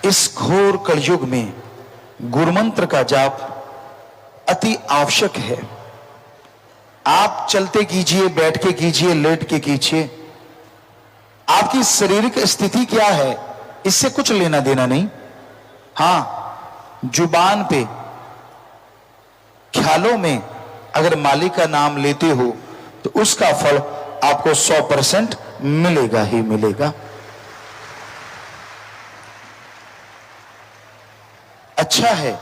इस घोर कलयुग में गुरुमंत्र का जाप अति आवश्यक है। आप चलते कीजिए, बैठ के कीजिए, लेट के कीजिए, आपकी शारीरिक स्थिति क्या है इससे कुछ लेना देना नहीं। हां, जुबान पे ख्यालों में अगर मालिक का नाम लेते हो तो उसका फल आपको 100% मिलेगा ही मिलेगा। अच्छा है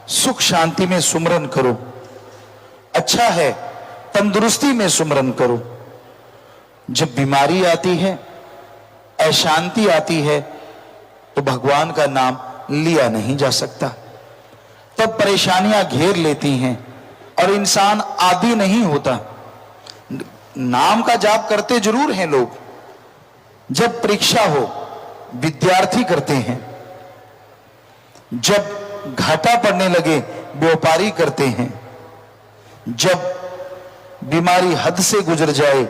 सुख शांति में सुमरन करो, अच्छा है तंदुरुस्ती में सुमरन करो। जब बीमारी आती है, अशांति आती है, तो भगवान का नाम लिया नहीं जा सकता। तब परेशानियां घेर लेती हैं और इंसान आदी नहीं होता। नाम का जाप करते जरूर हैं लोग, जब परीक्षा हो विद्यार्थी करते हैं, जब घाटा पड़ने लगे व्यापारी करते हैं, जब बीमारी हद से गुजर जाए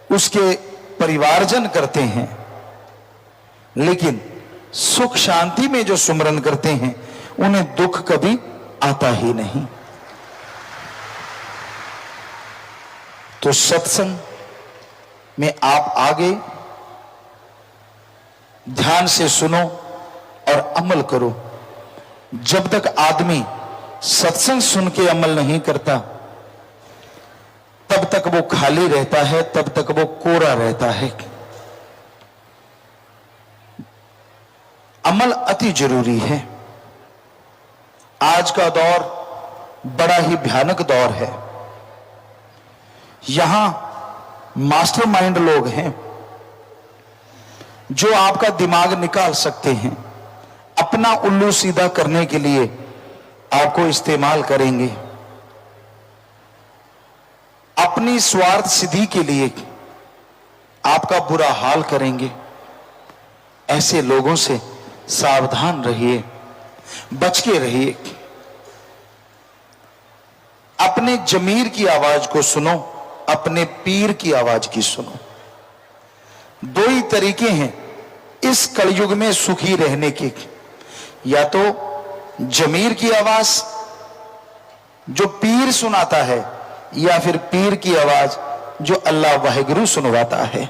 उसके परिवारजन करते हैं। लेकिन सुख शांति में जो सुमरन करते हैं उन्हें दुख कभी आता ही नहीं। तो सत्संग में आप आगे ध्यान से सुनो और अमल करो। जब तक आदमी सत्संग सुन के अमल नहीं करता तब तक वो खाली रहता है, तब तक वो कोरा रहता है। अमल अति जरूरी है। आज का दौर बड़ा ही भयानक दौर है। यहां मास्टरमाइंड लोग हैं जो आपका दिमाग निकाल सकते हैं, अपना उल्लू सीधा करने के लिए आपको इस्तेमाल करेंगे, अपनी स्वार्थ सिद्धि के लिए आपका बुरा हाल करेंगे। ऐसे लोगों से सावधान रहिए, बच के रहिए। अपने जमीर की आवाज को सुनो, अपने पीर की आवाज की सुनो। दो ही तरीके हैं इस कलयुग में सुखी रहने के, या तो जमीर की आवाज जो पीर सुनाता है, या फिर पीर की आवाज जो अल्लाह वाहिगुरु सुनवाता है।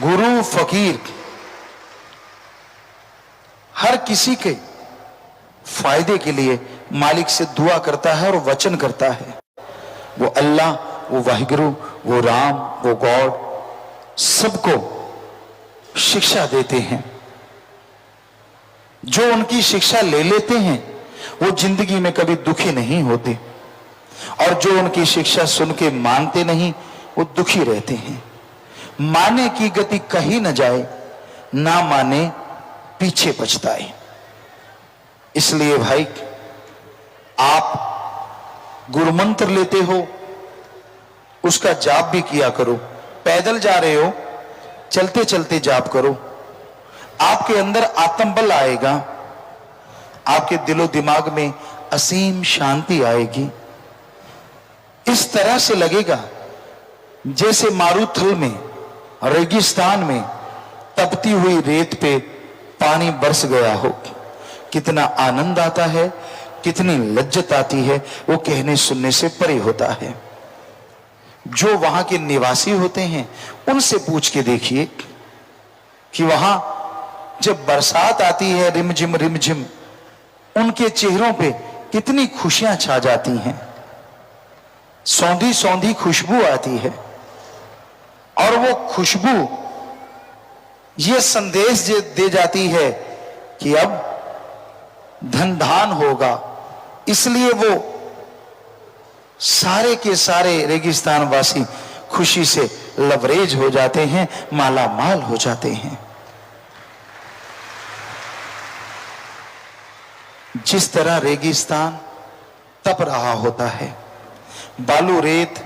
गुरु फकीर हर किसी के फायदे के लिए मालिक से दुआ करता है और वचन करता है। वो अल्लाह, वो वाहिगुरु, वो राम, वो गॉड सबको शिक्षा देते हैं। जो उनकी शिक्षा ले लेते हैं वो जिंदगी में कभी दुखी नहीं होते, और जो उनकी शिक्षा सुन के मानते नहीं वो दुखी रहते हैं। माने की गति कहीं न जाए, ना माने पीछे पछताए। इसलिए भाई, आप गुरुमंत्र लेते हो, उसका जाप भी किया करो। पैदल जा रहे हो, चलते चलते जाप करो। आपके अंदर आत्मबल आएगा, आपके दिलो दिमाग में असीम शांति आएगी। इस तरह से लगेगा जैसे मारुथल में, रेगिस्तान में तपती हुई रेत पे पानी बरस गया हो। कितना आनंद आता है, कितनी लज्जत आती है, वो कहने सुनने से परे होता है। जो वहां के निवासी होते हैं उनसे पूछ के देखिए कि वहां जब बरसात आती है रिमझिम रिमझिम, उनके चेहरों पे कितनी खुशियां छा जाती हैं, सौंधी सौंधी खुशबू आती है। और वो खुशबू ये संदेश दे जाती है कि अब धन धान होगा। इसलिए वो सारे के सारे रेगिस्तान वासी खुशी से लवरेज हो जाते हैं, माला माल हो जाते हैं। जिस तरह रेगिस्तान तप रहा होता है, बालू रेत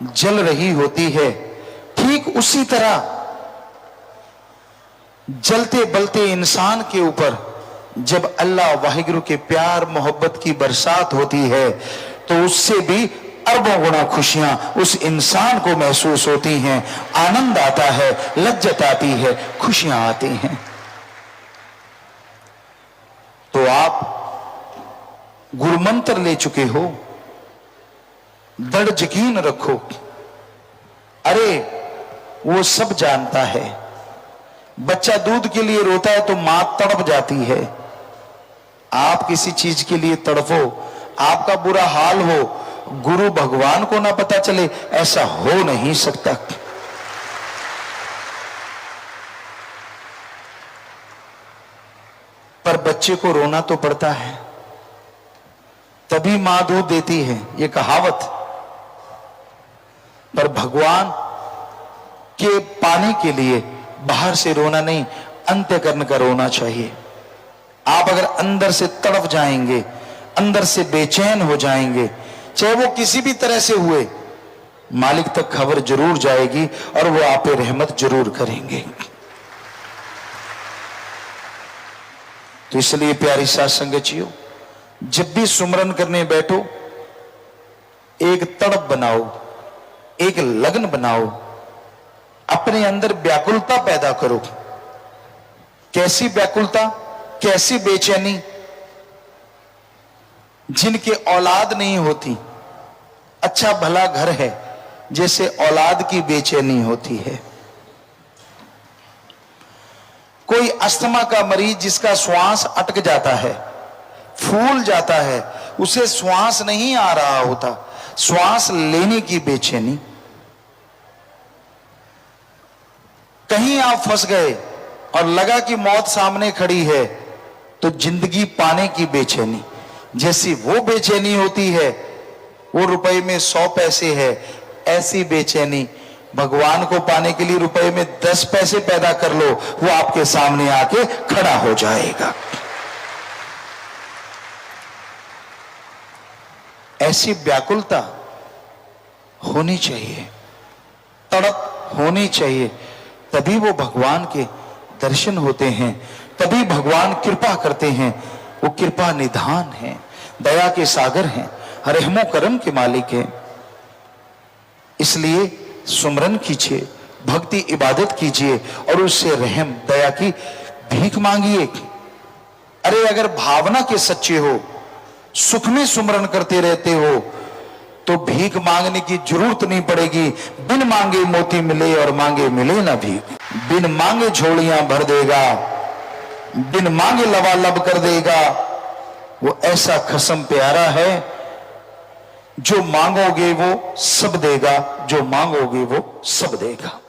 जल रही होती है, ठीक उसी तरह जलते बलते इंसान के ऊपर जब अल्लाह वाहिगुरु के प्यार मोहब्बत की बरसात होती है तो उससे भी अरबों गुना खुशियां उस इंसान को महसूस होती हैं। आनंद आता है, लज्जत आती है, खुशियां आती हैं। तो आप गुरुमंत्र ले चुके हो, दृढ़ यकीन रखो। अरे वो सब जानता है। बच्चा दूध के लिए रोता है तो मां तड़प जाती है। आप किसी चीज के लिए तड़पो, आपका बुरा हाल हो, गुरु भगवान को ना पता चले, ऐसा हो नहीं सकता। पर बच्चे को रोना तो पड़ता है, तभी मां दूध देती है, ये कहावत। पर भगवान के पाने के लिए बाहर से रोना नहीं, अंतःकरण का रोना चाहिए। आप अगर अंदर से तड़प जाएंगे, अंदर से बेचैन हो जाएंगे, चाहे वो किसी भी तरह से हुए, मालिक तक खबर जरूर जाएगी और वो आप पे रहमत जरूर करेंगे। तो इसलिए प्यारी साथ संगतियों, जब भी सुमरन करने बैठो, एक तड़प बनाओ, एक लगन बनाओ, अपने अंदर व्याकुलता पैदा करो। कैसी व्याकुलता, कैसी बेचैनी? जिनके औलाद नहीं होती, अच्छा भला घर है, जैसे औलाद की बेचैनी होती है। कोई अस्थमा का मरीज जिसका श्वास अटक जाता है, फूल जाता है, उसे श्वास नहीं आ रहा होता, श्वास लेने की बेचैनी। कहीं आप फंस गए और लगा कि मौत सामने खड़ी है, तो जिंदगी पाने की बेचैनी, जैसी वो बेचैनी होती है, वो रुपए में 100 पैसे है, ऐसी बेचैनी भगवान को पाने के लिए रुपए में 10 पैसे पैदा कर लो, वो आपके सामने आके खड़ा हो जाएगा। ऐसी व्याकुलता होनी चाहिए, तड़प होनी चाहिए, तभी वो भगवान के दर्शन होते हैं, तभी भगवान कृपा करते हैं। वो कृपा निधान है, दया के सागर हैं, रहमो करम के मालिक हैं। इसलिए सुमरन कीजिए, भक्ति इबादत कीजिए और उससे रहम दया की भीख मांगिए। अरे अगर भावना के सच्चे हो, सुख में सुमरन करते रहते हो, तो भीख मांगने की जरूरत नहीं पड़ेगी। बिन मांगे मोती मिले और मांगे मिले ना भीख। बिन मांगे झोलियां भर देगा, बिन मांगे लबालब कर देगा। वो ऐसा खसम प्यारा है, जो मांगोगे वो सब देगा, जो मांगोगे वो सब देगा।